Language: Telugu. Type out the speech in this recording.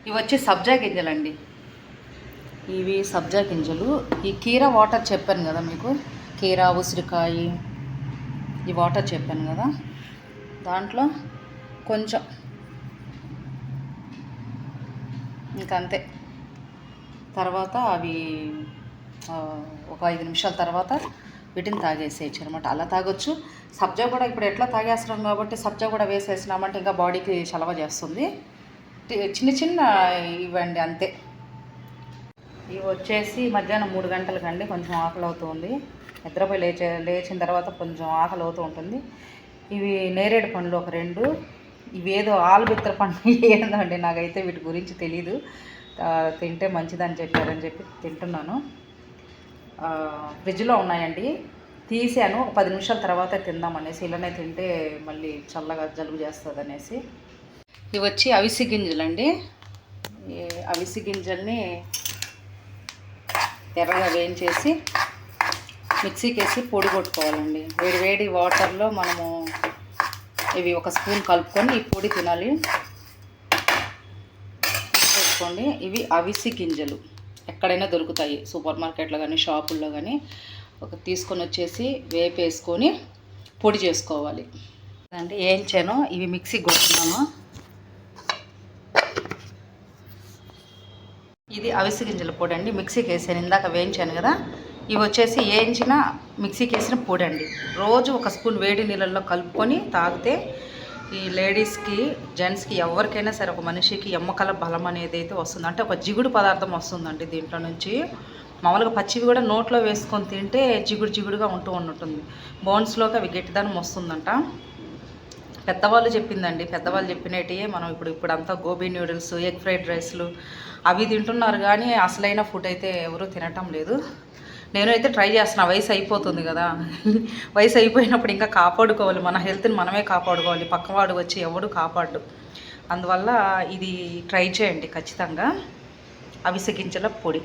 ఇవి వచ్చి సబ్జా గింజలండి. ఇవి సబ్జా గింజలు. ఈ కీరా వాటర్ చెప్పాను కదా మీకు, కీరా, ఉసిరికాయ, ఈ వాటర్ చెప్పాను కదా, దాంట్లో కొంచెం ఇంకంతే. తర్వాత అవి ఒక 5 నిమిషాల తర్వాత వీటిని తాగేసేయచ్చు అనమాట. అలా తాగొచ్చు. సబ్జా కూడా ఇప్పుడు ఎట్లా తాగేస్తున్నాం కాబట్టి సబ్జా కూడా వేసేసినామంటే ఇంకా బాడీకి చలవ చేస్తుంది. చిన్న చిన్న ఇవ్వండి అంతే. ఇవి వచ్చేసి మధ్యాహ్నం 3 గంటలకండి. కొంచెం ఆకలి అవుతుంది. నిద్రపోయి లేచిన తర్వాత కొంచెం ఆకలి అవుతూ ఉంటుంది. ఇవి నేరేడు పండ్లు ఒక 2, ఇవేదో ఆలుబిత్తర పండు ఏందో అండి, నాకైతే వీటి గురించి తెలీదు. తింటే మంచిదని చెప్పారని చెప్పి తింటున్నాను. ఫ్రిడ్జ్లో ఉన్నాయండి, తీసాను. ఒక 10 నిమిషాల తర్వాత తిందామనేసి. ఇలానే తింటే మళ్ళీ చల్లగా జలుబు చేస్తుంది అనేసి. ఇవి వచ్చి అవిసి గింజలండి. ఈ అవిసి గింజల్ని ఎర్రగా వేయించేసి మిక్సీకి వేసి పొడి కొట్టుకోవాలండి. వేడి వేడి వాటర్లో మనము ఇవి ఒక స్పూన్ కలుపుకొని ఈ పొడి తినాలి. వేసుకోండి. ఇవి అవిసి గింజలు ఎక్కడైనా దొరుకుతాయి, సూపర్ మార్కెట్లో కానీ షాపుల్లో కానీ. తీసుకొని వచ్చేసి వేపేసుకొని పొడి చేసుకోవాలి. అంటే వేయించాను, ఇవి మిక్సీకి కొట్టుకున్నాను. ఇది అవిసి గింజల పొడి అండి, మిక్సీకి వేసాను. ఇందాక వేయించాను కదా, ఇవి వచ్చేసి వేయించిన మిక్సీకి వేసిన పొడి అండి. రోజు ఒక స్పూన్ వేడి నీళ్ళల్లో కలుపుకొని తాగితే ఈ లేడీస్కి, జెంట్స్కి, ఎవరికైనా సరే ఒక మనిషికి ఎమ్మకల బలం అనేది అయితే వస్తుంది. అంటే ఒక జిగుడు పదార్థం వస్తుందండి దీంట్లో నుంచి. మామూలుగా పచ్చివి కూడా నోట్లో వేసుకొని తింటే జిగుడుగా ఉంటుంది. బోన్స్లోకి అవి గట్టిదనం వస్తుందంట. పెద్దవాళ్ళు చెప్పిందండి. పెద్దవాళ్ళు చెప్పినట్టే మనం ఇప్పుడు అంతా గోబీ న్యూడిల్స్, ఎగ్ ఫ్రైడ్ రైస్లు అవి తింటున్నారు, కానీ అసలైన ఫుడ్ అయితే ఎవరూ తినటం లేదు. నేనైతే ట్రై చేస్తున్నా. వయసు అయిపోతుంది కదా, వయసు అయిపోయినప్పుడు ఇంకా కాపాడుకోవాలి, మన హెల్త్ని మనమే కాపాడుకోవాలి. పక్కవాడు వచ్చి ఎవడు కాపాడు. అందువల్ల ఇది ట్రై చేయండి ఖచ్చితంగా, అవిసె గింజల పొడి.